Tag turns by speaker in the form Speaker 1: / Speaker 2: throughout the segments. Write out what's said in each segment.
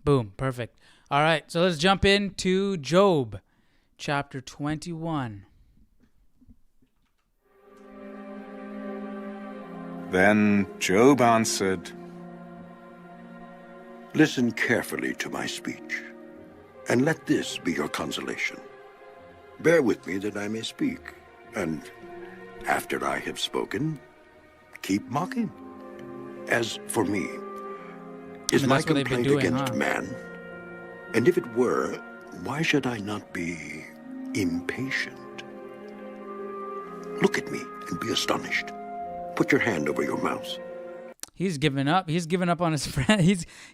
Speaker 1: Boom. Perfect. All right. So let's jump into Job chapter 21.
Speaker 2: Then Job answered,
Speaker 3: Listen carefully to my speech, and let this be your consolation. Bear with me that I may speak, and after I have spoken, keep mocking. As for me, is my
Speaker 1: that's what they've been
Speaker 3: complaint
Speaker 1: doing,
Speaker 3: against
Speaker 1: huh?
Speaker 3: man? And if it were, why should I not be impatient? Look at me and be astonished. Put your hand over your mouth.
Speaker 1: He's given up. He's given up on his friend.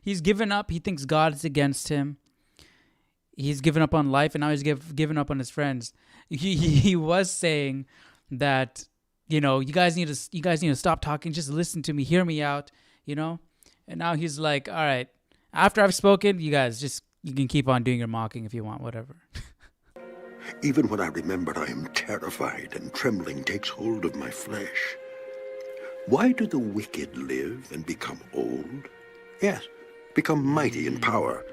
Speaker 1: He's given up. He thinks God is against him. He's given up on life, and now he's given up on his friends. He was saying that, you guys need to stop talking. Just listen to me. Hear me out. And now he's like, all right, after I've spoken, you guys you can keep on doing your mocking if you want, whatever.
Speaker 3: Even when I remember, I am terrified, and trembling takes hold of my flesh. Why do the wicked live and become old? Yes, become mighty in power.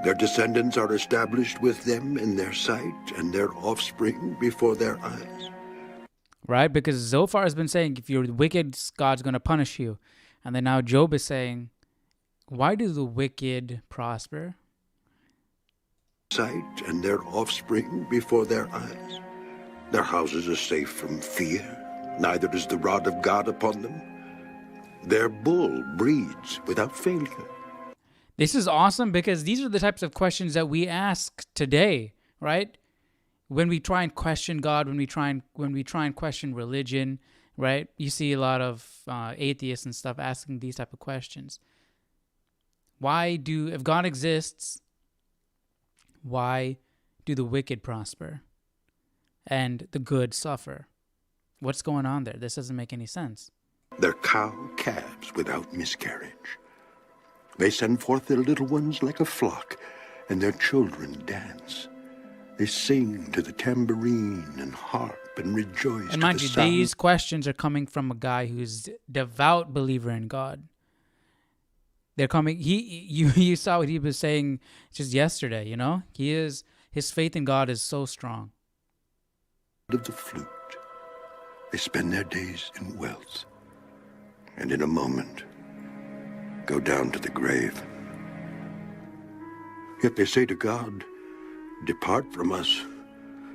Speaker 3: Their descendants are established with them in their sight, and their offspring before their eyes.
Speaker 1: Right? Because Zophar has been saying, if you're wicked, God's going to punish you. And then now Job is saying, why do the wicked prosper?
Speaker 3: Sight, and their offspring before their eyes. Their houses are safe from fear. Neither is the rod of God upon them. Their bull breeds without failure.
Speaker 1: This is awesome because these are the types of questions that we ask today, right? When we try and question God, when we try and question religion, right? You see a lot of atheists and stuff asking these type of questions. If God exists, why do the wicked prosper and the good suffer? What's going on there? This doesn't make any sense.
Speaker 3: Their cow calves without miscarriage. They send forth their little ones like a flock, and their children dance. They sing to the tambourine and harp and rejoice.
Speaker 1: And mind you, these questions are coming from a guy who's devout believer in God. They're coming. You saw what he was saying just yesterday. His faith in God is so strong.
Speaker 3: Of the flute, they spend their days in wealth, and in a moment go down to the grave. Yet they say to God, depart from us,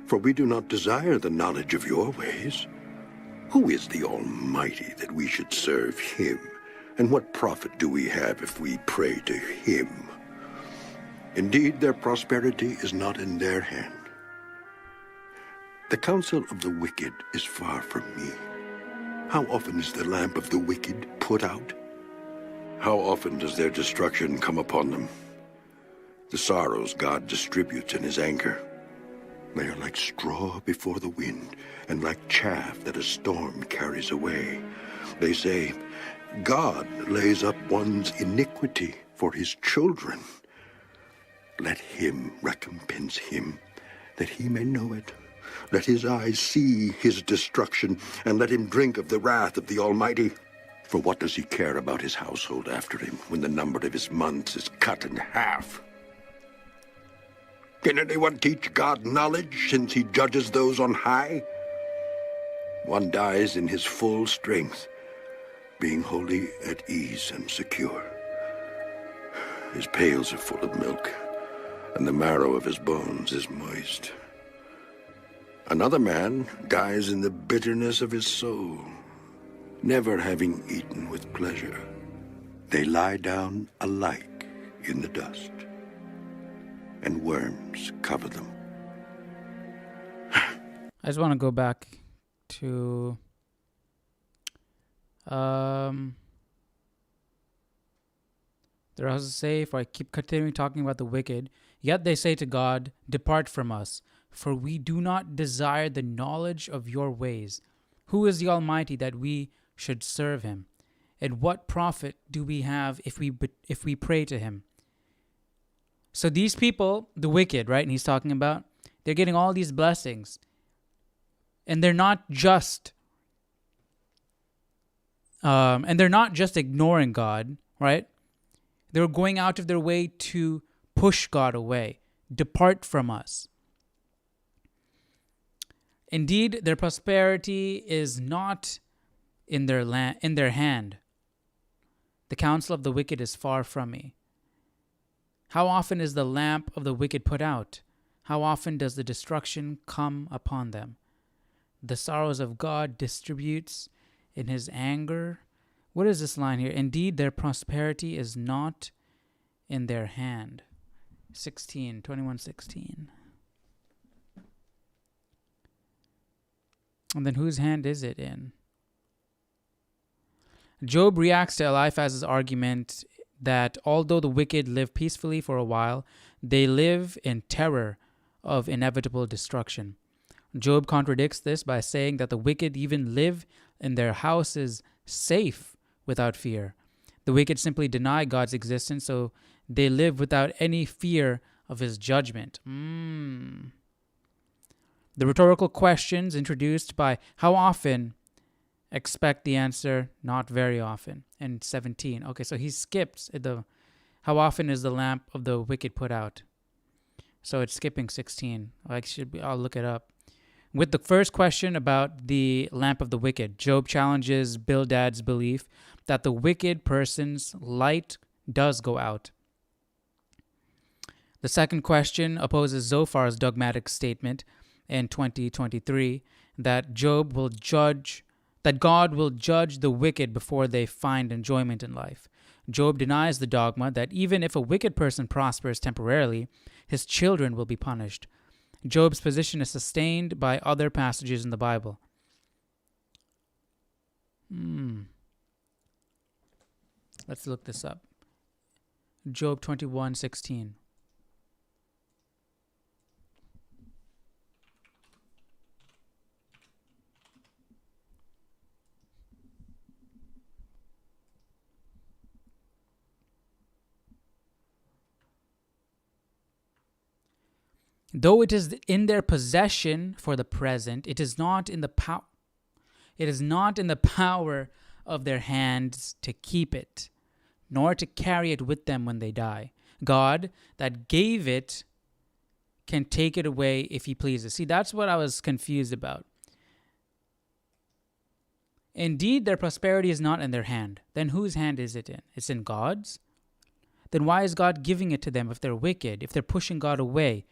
Speaker 3: for we do not desire the knowledge of your ways. Who is the Almighty that we should serve him? And what profit do we have if we pray to him? Indeed, their prosperity is not in their hand. The counsel of the wicked is far from me. How often is the lamp of the wicked put out? How often does their destruction come upon them? The sorrows God distributes in his anger. They are like straw before the wind, and like chaff that a storm carries away. They say, God lays up one's iniquity for his children. Let him recompense him, that he may know it. Let his eyes see his destruction, and let him drink of the wrath of the Almighty. For what does he care about his household after him, when the number of his months is cut in half? Can anyone teach God knowledge, since he judges those on high? One dies in his full strength, being wholly at ease and secure. His pails are full of milk, and the marrow of his bones is moist. Another man dies in the bitterness of his soul, never having eaten with pleasure. They lie down alike in the dust, and worms cover them.
Speaker 1: I just want to go back to there was a say, if I keep continuing talking about the wicked, yet they say to God, depart from us, for we do not desire the knowledge of your ways. Who is the Almighty that we should serve him? And what profit do we have if we pray to him? So these people, the wicked, right, and he's talking about, they're getting all these blessings. And they're not just ignoring God, right? They were going out of their way to push God away. Depart from us. Indeed, their prosperity is not in their hand. The counsel of the wicked is far from me. How often is the lamp of the wicked put out? How often does the destruction come upon them? The sorrows of God distributes in his anger. What is this line here? Indeed, their prosperity is not in their hand. 21:16. And then whose hand is it in? Job reacts to Eliphaz's argument that although the wicked live peacefully for a while, they live in terror of inevitable destruction. Job contradicts this by saying that the wicked even live in their houses safe without fear. The wicked simply deny God's existence, so they live without any fear of his judgment. The rhetorical questions introduced by how often expect the answer not very often in 17. Okay, so he skips the how often is the lamp of the wicked put out. So it's skipping 16. I'll look it up. With the first question about the lamp of the wicked, Job challenges Bildad's belief that the wicked person's light does go out. The second question opposes Zophar's dogmatic statement in 2023 that God will judge the wicked before they find enjoyment in life. Job denies the dogma that even if a wicked person prospers temporarily, his children will be punished. Job's position is sustained by other passages in the Bible. Let's look this up. Job 21:16. Though it is in their possession for the present, it is not in the power of their hands to keep it, nor to carry it with them when they die. God that gave it can take it away if he pleases. See, that's what I was confused about. Indeed, their prosperity is not in their hand. Then whose hand is it in? It's in God's? Then why is God giving it to them if they're wicked, if they're pushing God away?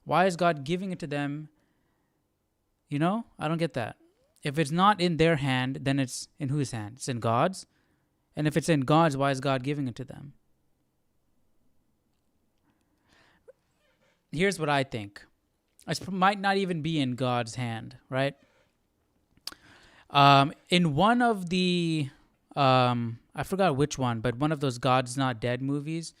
Speaker 1: Why is God giving it to them? I don't get that. If it's not in their hand, then it's in whose hand? It's in God's. And if it's in God's, why is God giving it to them? Here's what I think. It might not even be in God's hand, right? In one of the, I forgot which one, but one of those God's Not Dead movies,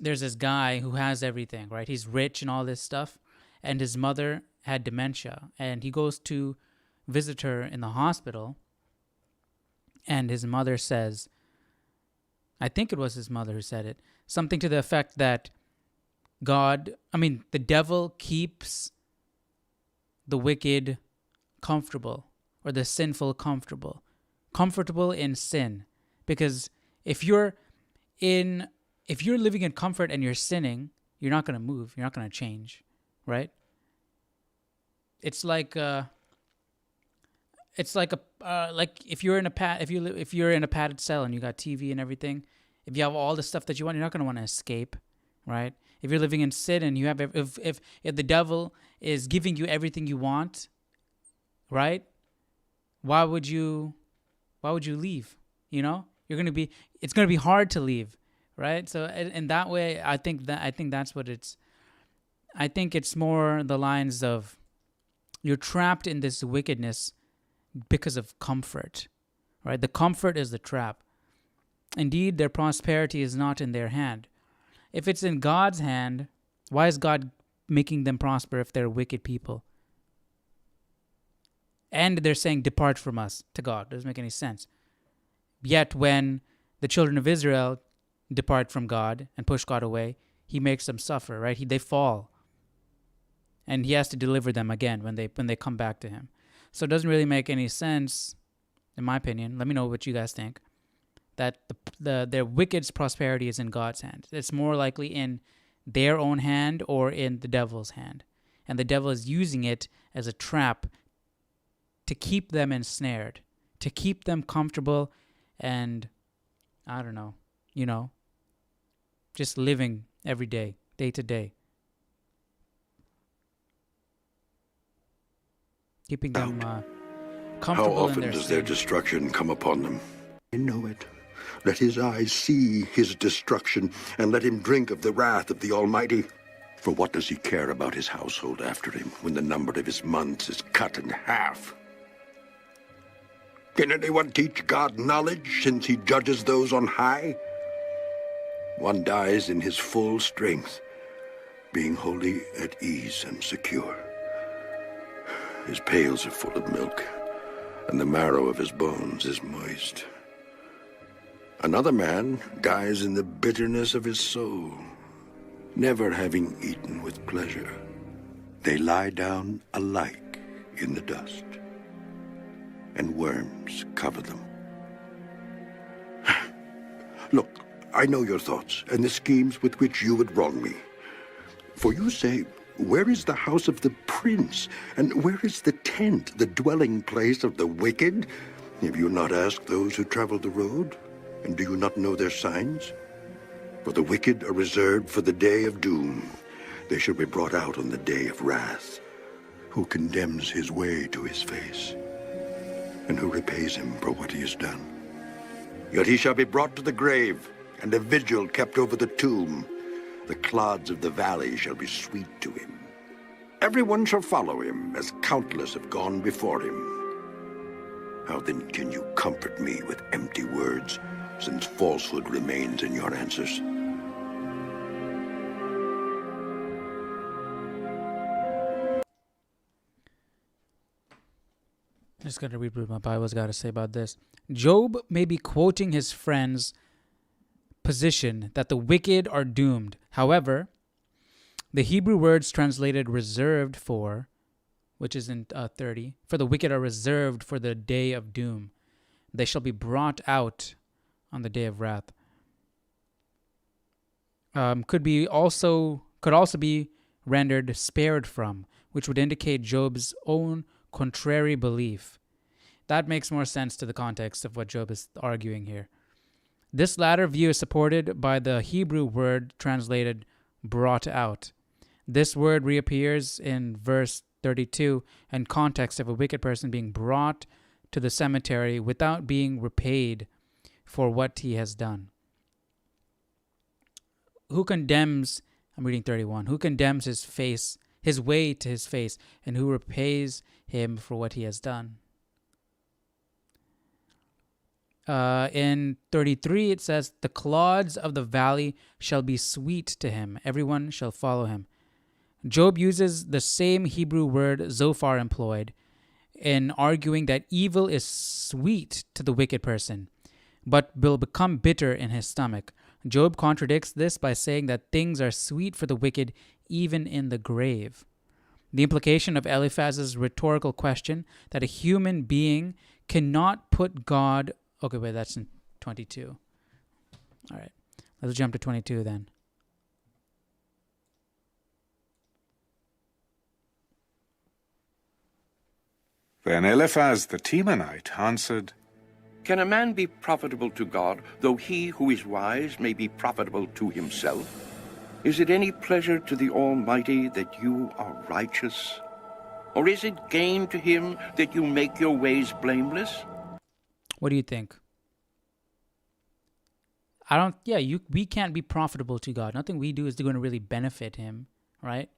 Speaker 1: there's this guy who has everything, right? He's rich and all this stuff, and his mother had dementia, and he goes to visit her in the hospital, and his mother says, I think it was his mother who said it, something to the effect that the devil keeps the wicked comfortable, or the sinful comfortable in sin, because if you're living in comfort and you're sinning, you're not going to move. You're not going to change, right? It's like if you're in a padded cell and you got TV and everything, if you have all the stuff that you want, you're not going to want to escape, right? If you're living in sin and you have if the devil is giving you everything you want, right? Why would you leave? It's going to be hard to leave. Right, so in that way, I think that's what it's. I think it's more the lines of, you're trapped in this wickedness because of comfort, right? The comfort is the trap. Indeed, their prosperity is not in their hand. If it's in God's hand, why is God making them prosper if they're wicked people? And they're saying, "Depart from us," to God. Doesn't make any sense. Yet when the children of Israel depart from God and push God away, he makes them suffer, right? They fall. And he has to deliver them again when they come back to him. So it doesn't really make any sense, in my opinion. Let me know what you guys think. that their wicked's prosperity is in God's hand. It's more likely in their own hand or in the devil's hand. And the devil is using it as a trap to keep them ensnared, to keep them comfortable and, I don't know, just living every day, day to day. Keeping them comfortable.
Speaker 3: How often does their destruction come upon them? I know it. Let his eyes see his destruction, and let him drink of the wrath of the Almighty. For what does he care about his household after him, when the number of his months is cut in half? Can anyone teach God knowledge, since he judges those on high? One dies in his full strength, being wholly at ease and secure. His pails are full of milk, and the marrow of his bones is moist. Another man dies in the bitterness of his soul, never having eaten with pleasure. They lie down alike in the dust, and worms cover them. Look, I know your thoughts and the schemes with which you would wrong me. For you say, where is the house of the prince? And where is the tent, the dwelling place of the wicked? Have you not asked those who travel the road? And do you not know their signs? For the wicked are reserved for the day of doom. They shall be brought out on the day of wrath. Who condemns his way to his face? And who repays him for what he has done? Yet he shall be brought to the grave, and a vigil kept over the tomb. The clods of the valley shall be sweet to him. Everyone shall follow him, as countless have gone before him. How then can you comfort me with empty words, since falsehood remains in your answers?
Speaker 1: I'm just going to read what my Bible's got to say about this. Job may be quoting his friend's position that the wicked are doomed. However, the Hebrew words translated reserved for, which is in 30, for the wicked are reserved for the day of doom. They shall be brought out on the day of wrath. Could also be rendered spared from, which would indicate Job's own contrary belief. That makes more sense to the context of what Job is arguing here. This latter view is supported by the Hebrew word translated brought out. This word reappears in verse 32 in context of a wicked person being brought to the cemetery without being repaid for what he has done. Who condemns, I'm reading 31, who condemns his way to his face, and who repays him for what he has done? In 33, it says, the clods of the valley shall be sweet to him. Everyone shall follow him. Job uses the same Hebrew word Zophar employed in arguing that evil is sweet to the wicked person, but will become bitter in his stomach. Job contradicts this by saying that things are sweet for the wicked even in the grave. The implication of Eliphaz's rhetorical question that a human being cannot put God... Okay, wait, that's in 22. All right, let's jump to 22 then.
Speaker 2: Then Eliphaz the Temanite answered,
Speaker 4: Can a man be profitable to God, though he who is wise may be profitable to himself? Is it any pleasure to the Almighty that you are righteous? Or is it gain to him that you make your ways blameless?
Speaker 1: What do you think? We can't be profitable to God. Nothing we do is going to really benefit him, right?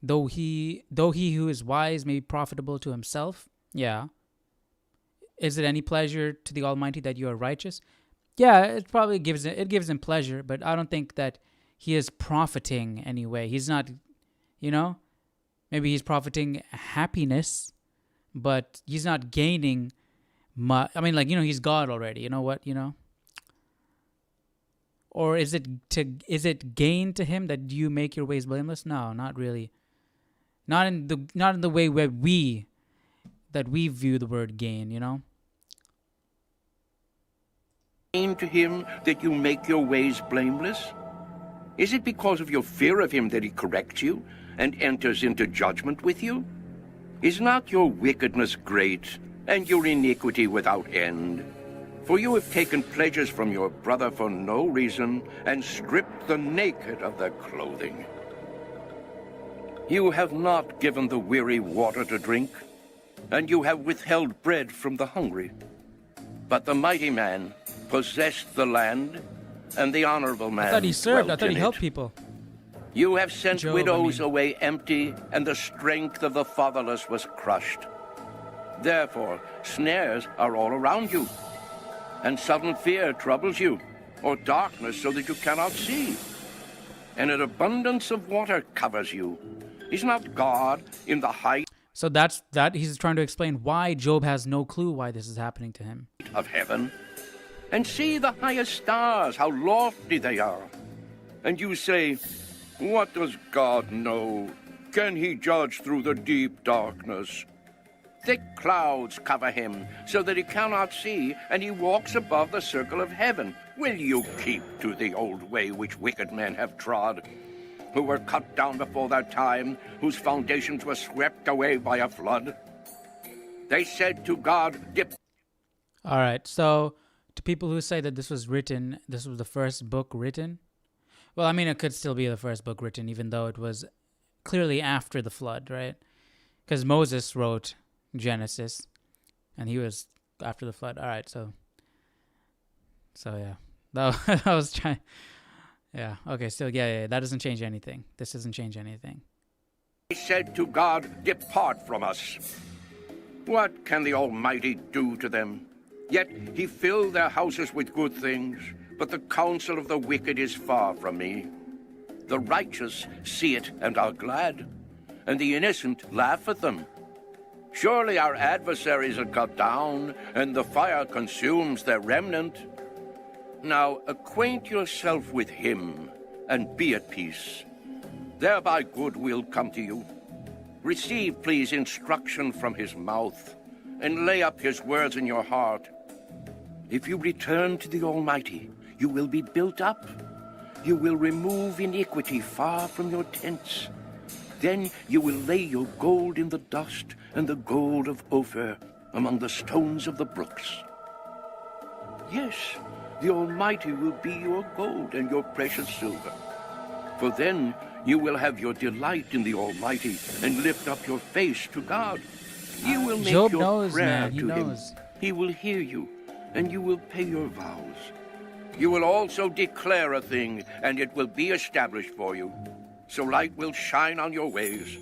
Speaker 1: Though he who is wise may be profitable to himself. Yeah. Is it any pleasure to the Almighty that you are righteous? Yeah, it probably gives him pleasure, but I don't think that he is profiting anyway. He's not, maybe he's profiting happiness, but he's not gaining much. I mean, he's God already. You know what? Or is it gain to him that you make your ways blameless? No, not really. Not in the way where we view the word gain.
Speaker 4: To him that you make your ways blameless? Is it because of your fear of him that he corrects you and enters into judgment with you? Is not your wickedness great, and your iniquity without end? For you have taken pleasures from your brother for no reason, and stripped the naked of their clothing. You have not given the weary water to drink, and you have withheld bread from the hungry. But the mighty man possessed the land, and the honorable man
Speaker 1: I thought he served. I
Speaker 4: dwelt
Speaker 1: thought
Speaker 4: in
Speaker 1: he helped
Speaker 4: it.
Speaker 1: people.
Speaker 4: You have sent
Speaker 1: Job,
Speaker 4: widows
Speaker 1: I mean.
Speaker 4: away empty, and the strength of the fatherless was crushed. Therefore, snares are all around you, and sudden fear troubles you, or darkness so that you cannot see. And an abundance of water covers you. Is not God in the height
Speaker 1: So that's that. He's trying to explain why Job has no clue why this is happening to him.
Speaker 4: of heaven? And see the highest stars, how lofty they are. And you say, what does God know? Can he judge through the deep darkness? Thick clouds cover him, so that he cannot see, and he walks above the circle of heaven. Will you keep to the old way which wicked men have trod, who were cut down before their time, whose foundations were swept away by a flood? They said to God,
Speaker 1: All right. So to people who say that this was the first book written, well, I mean, it could still be the first book written, even though it was clearly after the flood, right? Because Moses wrote Genesis, and he was after the flood. All right. So yeah, that I was trying. Yeah. Okay. Still, yeah. That doesn't change anything. This doesn't change anything.
Speaker 4: They said to God, depart from us. What can the Almighty do to them? Yet he filled their houses with good things, but the counsel of the wicked is far from me. The righteous see it and are glad, and the innocent laugh at them. Surely our adversaries are cut down, and the fire consumes their remnant. Now acquaint yourself with him, and be at peace. Thereby good will come to you. Receive, please, instruction from his mouth, and lay up his words in your heart. If you return to the Almighty, you will be built up. You will remove iniquity far from your tents. Then you will lay your gold in the dust, and the gold of Ophir among the stones of the brooks. Yes, the Almighty will be your gold and your precious silver. For then you will have your delight in the Almighty, and lift up your face to God. You will make
Speaker 1: Job
Speaker 4: your
Speaker 1: knows,
Speaker 4: prayer
Speaker 1: man. He
Speaker 4: to him.
Speaker 1: knows.
Speaker 4: He will hear you, and you will pay your vows. You will also declare a thing, and it will be established for you. So light will shine on your ways.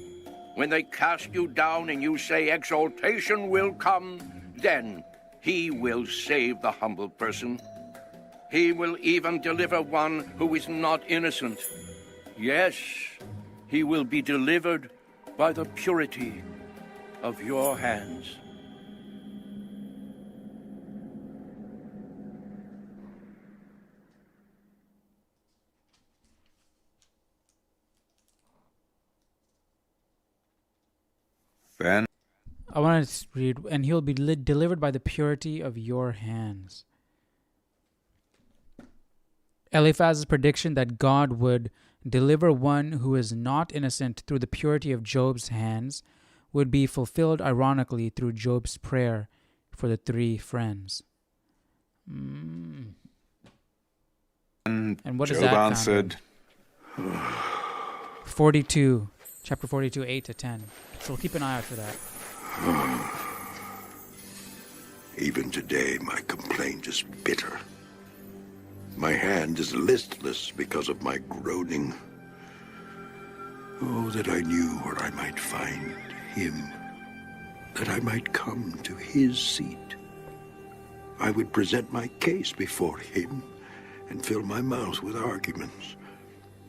Speaker 4: When they cast you down and you say exaltation will come, then he will save the humble person. He will even deliver one who is not innocent. Yes, he will be delivered by the purity of your hands.
Speaker 2: Then
Speaker 1: I want to read, and he'll be delivered by the purity of your hands. Eliphaz's prediction that God would deliver one who is not innocent through the purity of Job's hands would be fulfilled ironically through Job's prayer for the three friends. And what is
Speaker 2: Job
Speaker 1: that?
Speaker 2: answered,
Speaker 1: 42, chapter 42, 8 to 10. So we'll keep an eye out for that.
Speaker 3: Even today, my complaint is bitter. My hand is listless because of my groaning. Oh, that I knew where I might find him, that I might come to his seat. I would present my case before him and fill my mouth with arguments.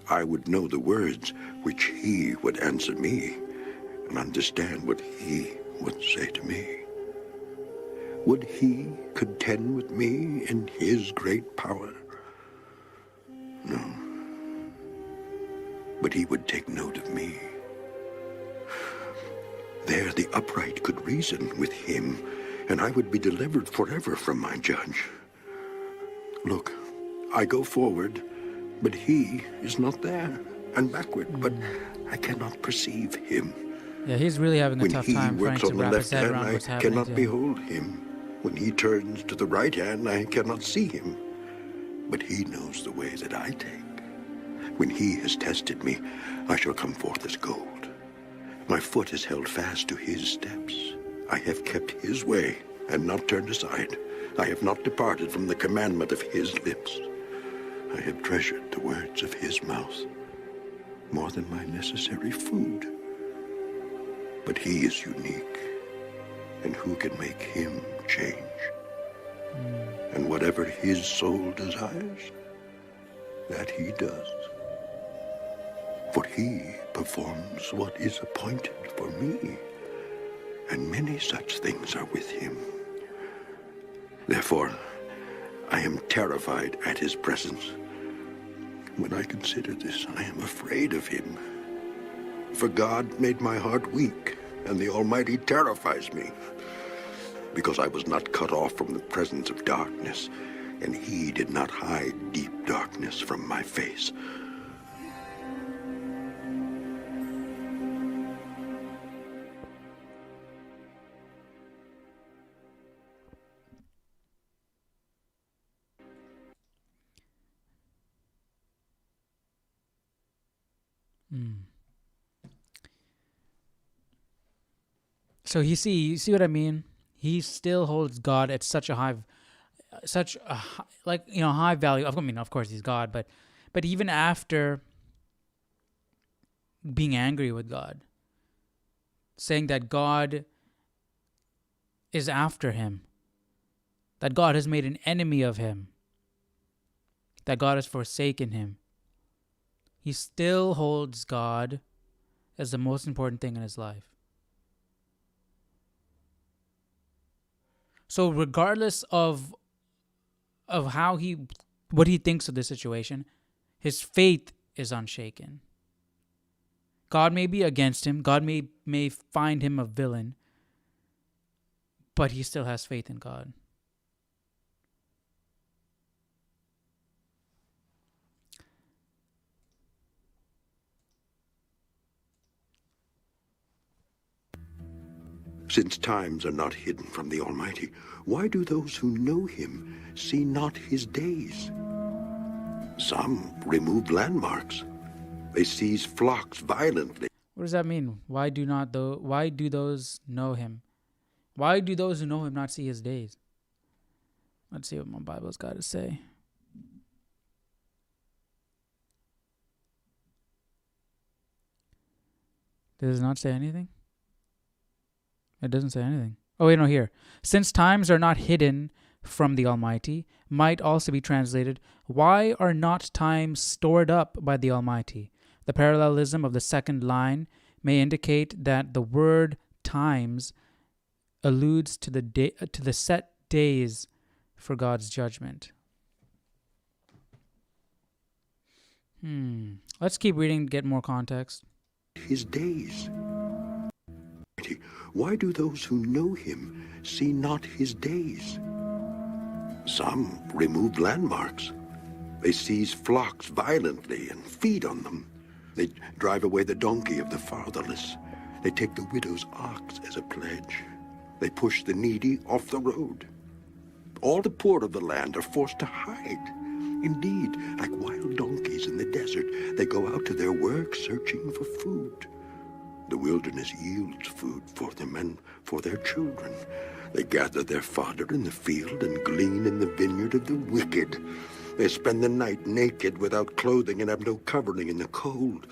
Speaker 3: I would know the words which he would answer me and understand what he would say to me. Would he contend with me in his great power? No. But he would take note of me. There the upright could reason with him, and I would be delivered forever from my judge. Look, I go forward, but he is not there, and backward, but I cannot perceive him.
Speaker 1: Yeah, he's really having a
Speaker 3: When
Speaker 1: tough
Speaker 3: he
Speaker 1: time trying
Speaker 3: works
Speaker 1: to
Speaker 3: on the
Speaker 1: wrap his
Speaker 3: left
Speaker 1: head
Speaker 3: hand,
Speaker 1: around
Speaker 3: I
Speaker 1: what's happening
Speaker 3: cannot
Speaker 1: to him.
Speaker 3: behold him. When he turns to the right hand, I cannot see him. But he knows the way that I take. When he has tested me, I shall come forth as gold. My foot is held fast to his steps. I have kept his way and not turned aside. I have not departed from the commandment of his lips. I have treasured the words of his mouth more than my necessary food. But he is unique, and who can make him change? And whatever his soul desires, that he does. For he performs what is appointed for me, and many such things are with him. Therefore, I am terrified at his presence. When I consider this, I am afraid of him. For God made my heart weak, and the Almighty terrifies me. Because I was not cut off from the presence of darkness, and he did not hide deep darkness from my face.
Speaker 1: So you see what I mean? He still holds God at such a high high value. I mean, of course he's God, but even after being angry with God, saying that God is after him, that God has made an enemy of him, that God has forsaken him, he still holds God as the most important thing in his life. So regardless of how what he thinks of the situation, his faith is unshaken. God may be against him, God may find him a villain, but he still has faith in God.
Speaker 3: Since times are not hidden from the Almighty, why do those who know him see not his days? Some remove landmarks. They seize flocks violently.
Speaker 1: What does that mean? Why do those know him? Why do those who know him not see his days? Let's see what my Bible's got to say. Does it not say anything? It doesn't say anything. Oh, wait, no, here. Since times are not hidden from the Almighty, might also be translated, why are not times stored up by the Almighty? The parallelism of the second line may indicate that the word times alludes to the set days for God's judgment. Let's keep reading to get more context.
Speaker 3: His days. Why do those who know him see not his days? Some remove landmarks. They seize flocks violently and feed on them. They drive away the donkey of the fatherless. They take the widow's ox as a pledge. They push the needy off the road. All the poor of the land are forced to hide. Indeed, like wild donkeys in the desert, they go out to their work searching for food. The wilderness yields food for them and for their children. They gather their fodder in the field and glean in the vineyard of the wicked. They spend the night naked without clothing and have no covering in the cold.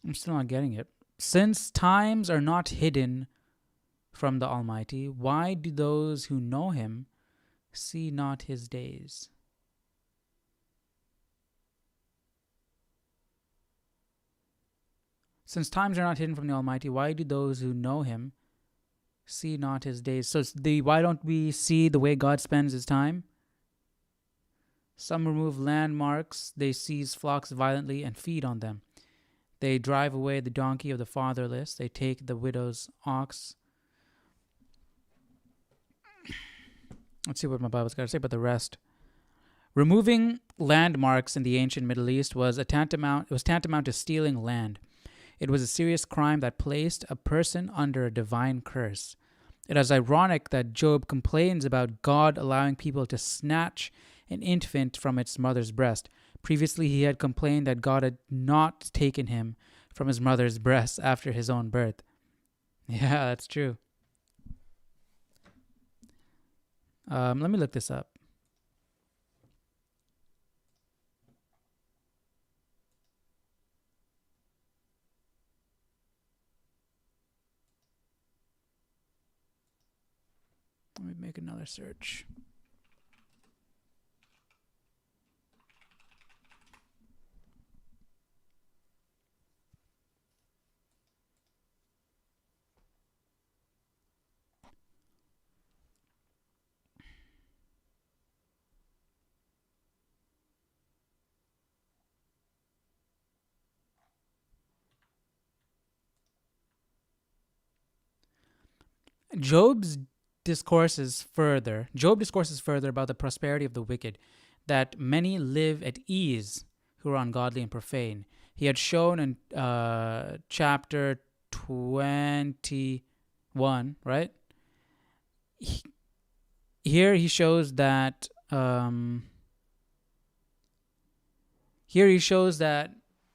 Speaker 1: I'm still not getting it. Since times are not hidden from the Almighty, why do those who know him see not his days? Since times are not hidden from the Almighty, why do those who know him see not his days? So why don't we see the way God spends his time? Some remove landmarks, they seize flocks violently and feed on them. They drive away the donkey of the fatherless, they take the widow's ox. Let's see what my Bible's got to say about the rest. Removing landmarks in the ancient Middle East was tantamount to stealing land. It was a serious crime that placed a person under a divine curse. It is ironic that Job complains about God allowing people to snatch an infant from its mother's breast. Previously, he had complained that God had not taken him from his mother's breast after his own birth. Yeah, that's true. Let me look this up. Let me make another search. Job discourses further about the prosperity of the wicked, that many live at ease who are ungodly and profane. He had shown in chapter 21, right? Here he shows that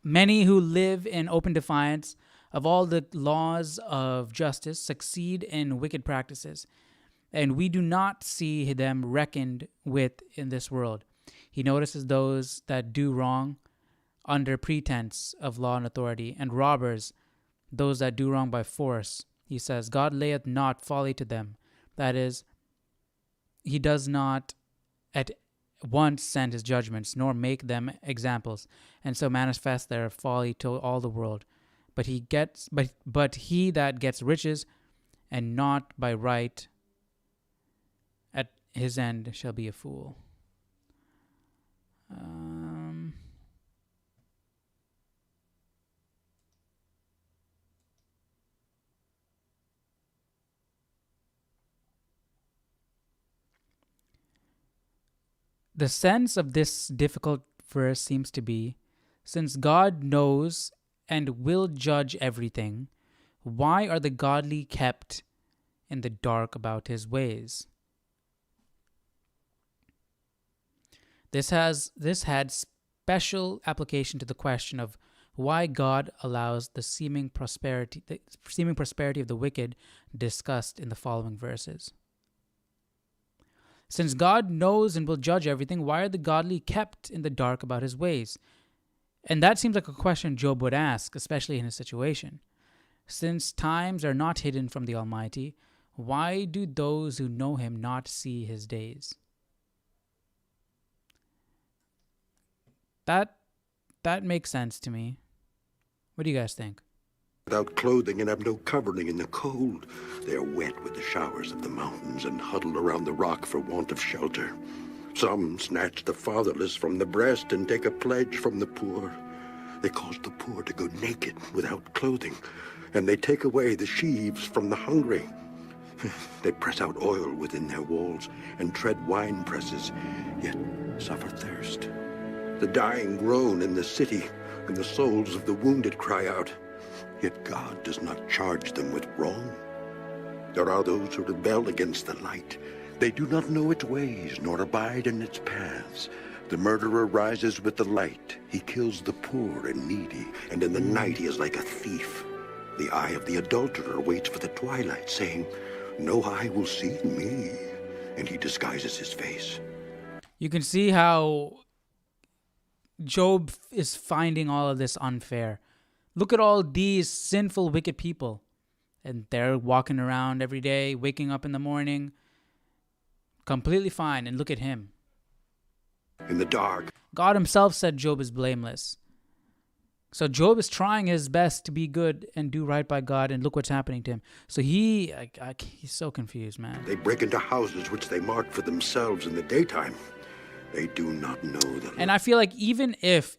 Speaker 1: many who live in open defiance of all the laws of justice succeed in wicked practices, and we do not see them reckoned with in this world. He notices those that do wrong under pretense of law and authority, and robbers, those that do wrong by force. He says, God layeth not folly to them. That is, he does not at once send his judgments, nor make them examples, and so manifest their folly to all the world. But he that gets riches, and not by right, at his end shall be a fool. The sense of this difficult verse seems to be, since God knows and will judge everything, why are the godly kept in the dark about his ways? This had special application to the question of why God allows the seeming prosperity of the wicked discussed in the following verses. Since God knows and will judge everything, why are the godly kept in the dark about his ways? And that seems like a question Job would ask, especially in his situation. Since times are not hidden from the Almighty, why do those who know him not see his days? That makes sense to me. What do you guys think?
Speaker 3: Without clothing and have no covering in the cold. They are wet with the showers of the mountains and huddled around the rock for want of shelter. Some snatch the fatherless from the breast and take a pledge from the poor. They cause the poor to go naked without clothing, and they take away the sheaves from the hungry. They press out oil within their walls and tread wine presses, yet suffer thirst. The dying groan in the city, and the souls of the wounded cry out. Yet God does not charge them with wrong. There are those who rebel against the light. They do not know its ways, nor abide in its paths. The murderer rises with the light. He kills the poor and needy, and in the night he is like a thief. The eye of the adulterer waits for the twilight, saying, no eye will see me, and he disguises his face.
Speaker 1: You can see how Job is finding all of this unfair. Look at all these sinful, wicked people. And they're walking around every day, waking up in the morning, completely fine. And look at him.
Speaker 3: In the dark.
Speaker 1: God himself said Job is blameless. So Job is trying his best to be good and do right by God, and look what's happening to him. So he's so confused, man.
Speaker 3: They break into houses which they mark for themselves in the daytime. They do not know the...
Speaker 1: And I feel like even if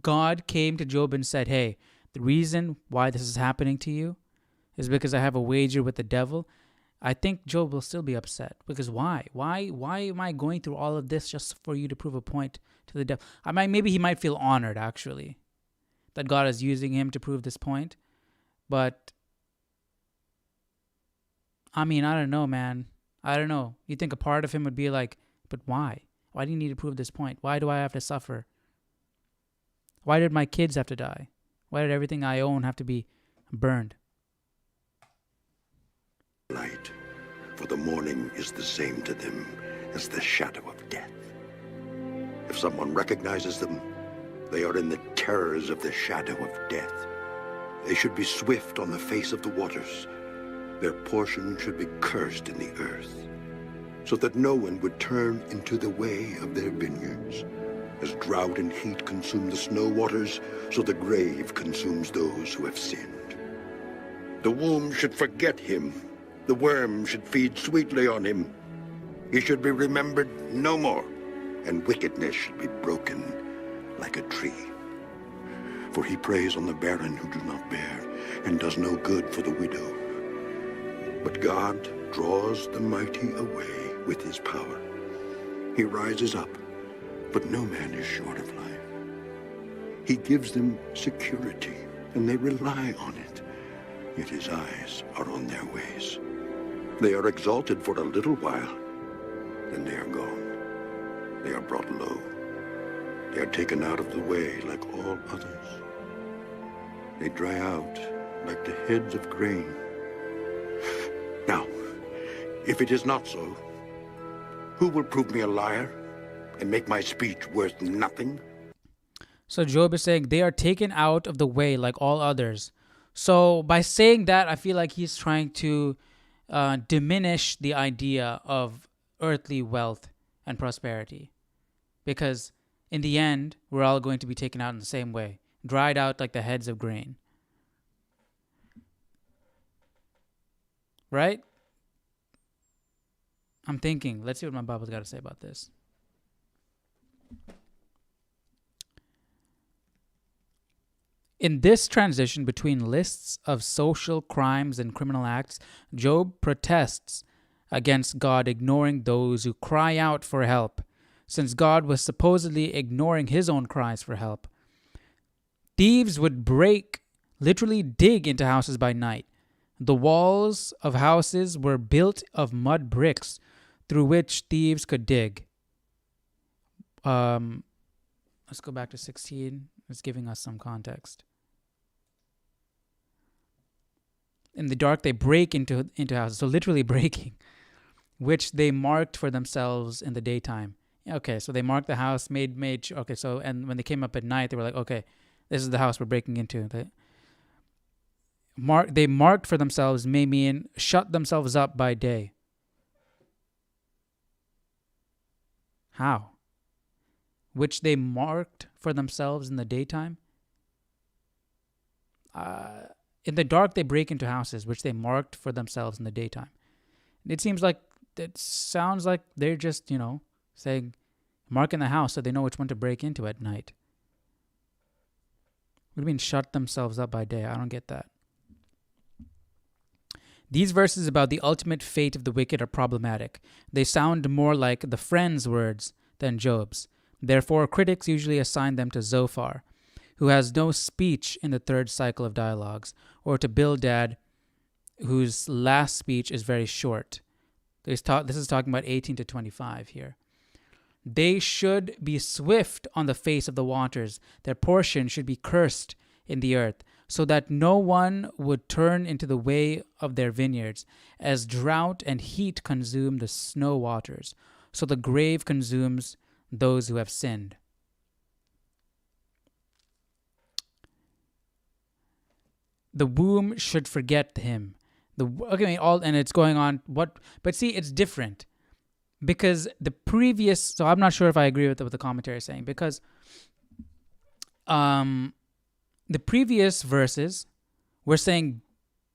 Speaker 1: God came to Job and said, hey, the reason why this is happening to you is because I have a wager with the devil, I think Job will still be upset. Because why? Why am I going through all of this just for you to prove a point to the devil? Maybe he might feel honored, actually, that God is using him to prove this point. But, I don't know, man. I don't know. You think a part of him would be like, but why? Why do you need to prove this point? Why do I have to suffer? Why did my kids have to die? Why did everything I own have to be burned?
Speaker 3: Light, for the morning is the same to them as the shadow of death. If someone recognizes them, they are in the terrors of the shadow of death. They should be swift on the face of the waters. Their portion should be cursed in the earth, so that no one would turn into the way of their vineyards. As drought and heat consume the snow waters, so the grave consumes those who have sinned. The womb should forget him. The worm should feed sweetly on him. He should be remembered no more, and wickedness should be broken like a tree. For he preys on the barren who do not bear, and does no good for the widow. But God draws the mighty away with his power. He rises up, but no man is short of life. He gives them security, and they rely on it. Yet his eyes are on their ways. They are exalted for a little while, then they are gone. They are brought low. They are taken out of the way like all others. They dry out like the heads of grain. Now, if it is not so, who will prove me a liar and make my speech worth nothing?
Speaker 1: So Job is saying they are taken out of the way like all others. So by saying that, I feel like he's trying to diminish the idea of earthly wealth and prosperity. Because in the end, we're all going to be taken out in the same way, dried out like the heads of grain. Right? I'm thinking, let's see what my Bible's got to say about this. In this transition between lists of social crimes and criminal acts, Job protests against God ignoring those who cry out for help, since God was supposedly ignoring his own cries for help. Thieves would literally dig into houses by night. The walls of houses were built of mud bricks through which thieves could dig. Let's go back to 16. It's giving us some context. In the dark, they break into houses, so literally breaking, which they marked for themselves in the daytime. Okay, so they marked the house, and when they came up at night, they were like, okay, this is the house we're breaking into. They marked for themselves, may mean shut themselves up by day. How? Which they marked for themselves in the daytime? In the dark, they break into houses, which they marked for themselves in the daytime. It sounds like they're just, saying, marking the house so they know which one to break into at night. What do you mean, shut themselves up by day? I don't get that. These verses about the ultimate fate of the wicked are problematic. They sound more like the friend's words than Job's. Therefore, critics usually assign them to Zophar, who has no speech in the third cycle of dialogues, or to Bildad, whose last speech is very short. This is talking about 18 to 25 here. They should be swift on the face of the waters. Their portion should be cursed in the earth, so that no one would turn into the way of their vineyards. As drought and heat consume the snow waters, so the grave consumes those who have sinned. The womb should forget him. And it's going on. But see, it's different. Because the previous, so I'm not sure if I agree with what the commentary is saying, because the previous verses were saying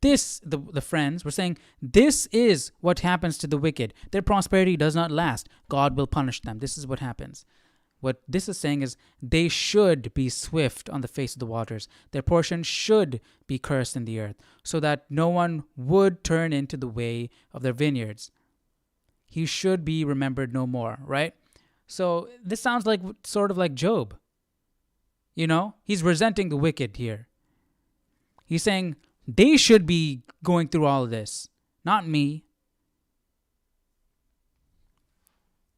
Speaker 1: this, the friends were saying, this is what happens to the wicked. Their prosperity does not last. God will punish them. This is what happens. What this is saying is they should be swift on the face of the waters. Their portion should be cursed in the earth, so that no one would turn into the way of their vineyards. He should be remembered no more, right? So this sounds like sort of like Job. You know, he's resenting the wicked here. He's saying they should be going through all of this, not me.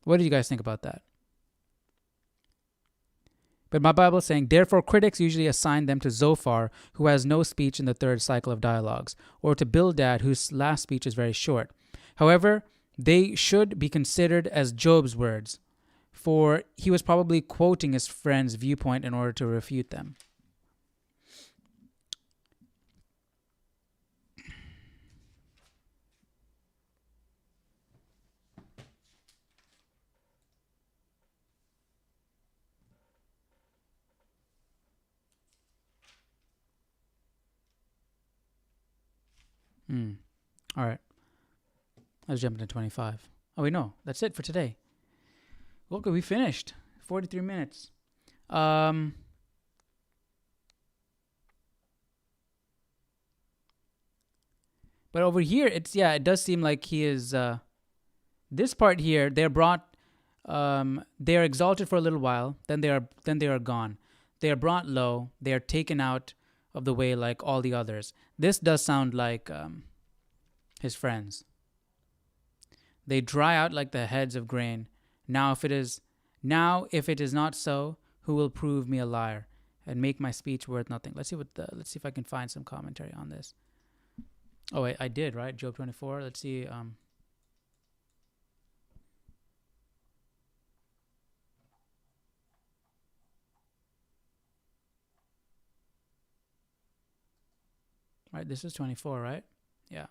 Speaker 1: What do you guys think about that? But my Bible is saying, therefore critics usually assign them to Zophar, who has no speech in the third cycle of dialogues, or to Bildad, whose last speech is very short. However, they should be considered as Job's words, for he was probably quoting his friend's viewpoint in order to refute them. All right. Let's jump into 25. Oh, wait, no. That's it for today. Okay, we finished. 43 minutes. But over here, it does seem like he is... this part here, they're brought... they are exalted for a little while, then they are gone. They are brought low. They are taken out of the way like all the others. This does sound like his friends. They dry out like the heads of grain. Now if it is not so, who will prove me a liar and make my speech worth nothing? Let's see if I can find some commentary on this. Oh wait, I did, right? Job 24. Let's see. Right, this is 24, right? Yeah.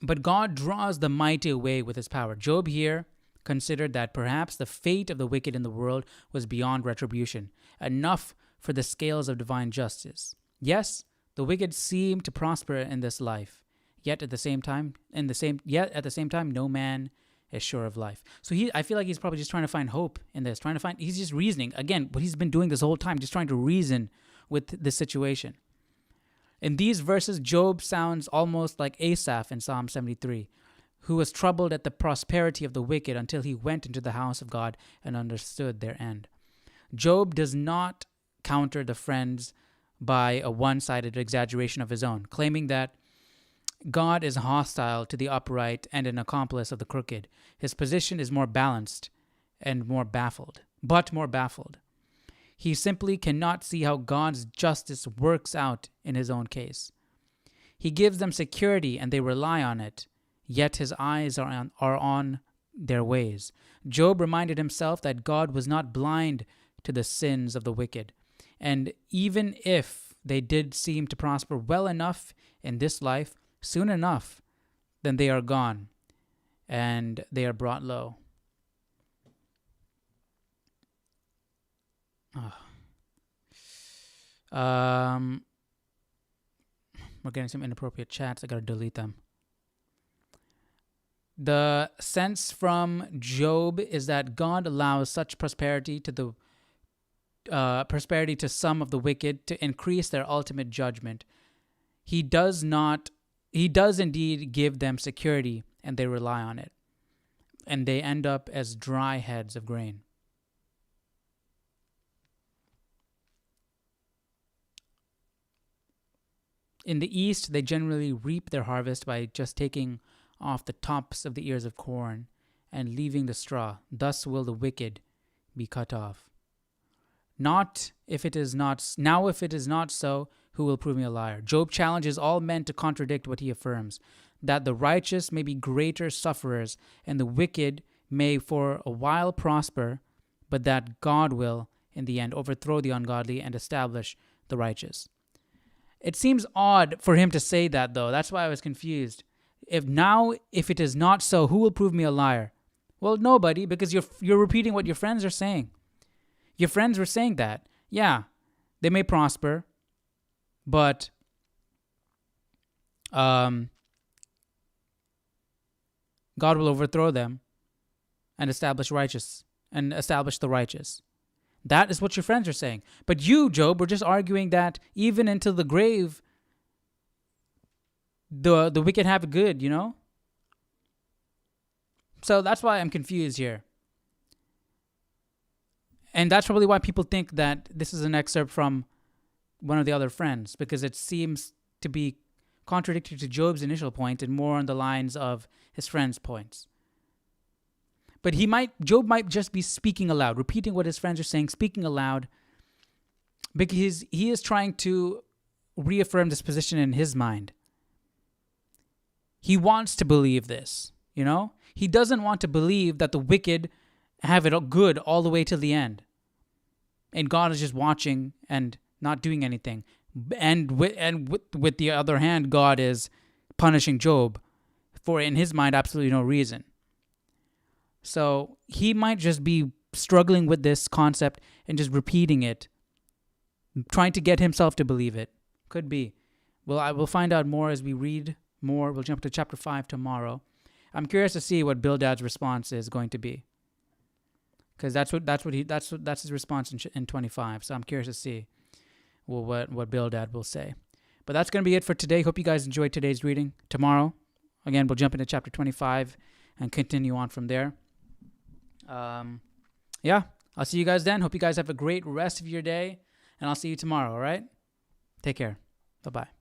Speaker 1: But God draws the mighty away with his power. Job here considered that perhaps the fate of the wicked in the world was beyond retribution, enough for the scales of divine justice. Yes, the wicked seem to prosper in this life, yet at the same time, no man is sure of life. So I feel like he's probably just trying to find hope in this, he's just reasoning. Again, what he's been doing this whole time, just trying to reason with this situation. In these verses, Job sounds almost like Asaph in Psalm 73, who was troubled at the prosperity of the wicked until he went into the house of God and understood their end. Job does not counter the friends by a one-sided exaggeration of his own, claiming that God is hostile to the upright and an accomplice of the crooked. His position is more balanced and more baffled. He simply cannot see how God's justice works out in his own case. He gives them security and they rely on it, yet his eyes are on their ways. Job reminded himself that God was not blind to the sins of the wicked, and even if they did seem to prosper well enough in this life, soon enough, then they are gone and they are brought low. We're getting some inappropriate chats. I gotta delete them. The sense from Job is that God allows such prosperity to some of the wicked to increase their ultimate judgment. He does indeed give them security, and they rely on it, and they end up as dry heads of grain. In the East, they generally reap their harvest by just taking off the tops of the ears of corn and leaving the straw. Thus will the wicked be cut off. Now if it is not so, who will prove me a liar? Job challenges all men to contradict what he affirms, that the righteous may be greater sufferers and the wicked may for a while prosper, but that God will, in the end, overthrow the ungodly and establish the righteous. It seems odd for him to say that, though. That's why I was confused. If it is not so, who will prove me a liar? Well, nobody, because you're repeating what your friends are saying. Your friends were saying that. Yeah, they may prosper, but God will overthrow them. and establish the righteous. That is what your friends are saying. But you, Job, were just arguing that even into the grave, the wicked have it good, you know? So that's why I'm confused here. And that's probably why people think that this is an excerpt from one of the other friends, because it seems to be contradictory to Job's initial point and more on the lines of his friend's points. But Job might just be speaking aloud, repeating what his friends are saying, speaking aloud, because he is trying to reaffirm this position in his mind. He wants to believe this, you know? He doesn't want to believe that the wicked have it good all the way till the end. And God is just watching and not doing anything. And with the other hand, God is punishing Job for, in his mind, absolutely no reason. So he might just be struggling with this concept and just repeating it, trying to get himself to believe it. Could be. Well, I will find out more as we read more. We'll jump to chapter 5 tomorrow. I'm curious to see what Bildad's response is going to be, because that's his response in 25. So I'm curious to see what Bildad will say. But that's going to be it for today. Hope you guys enjoyed today's reading. Tomorrow, again, we'll jump into chapter 25 and continue on from there. Yeah, I'll see you guys then. Hope you guys have a great rest of your day, and I'll see you tomorrow. All right, take care. Bye-bye.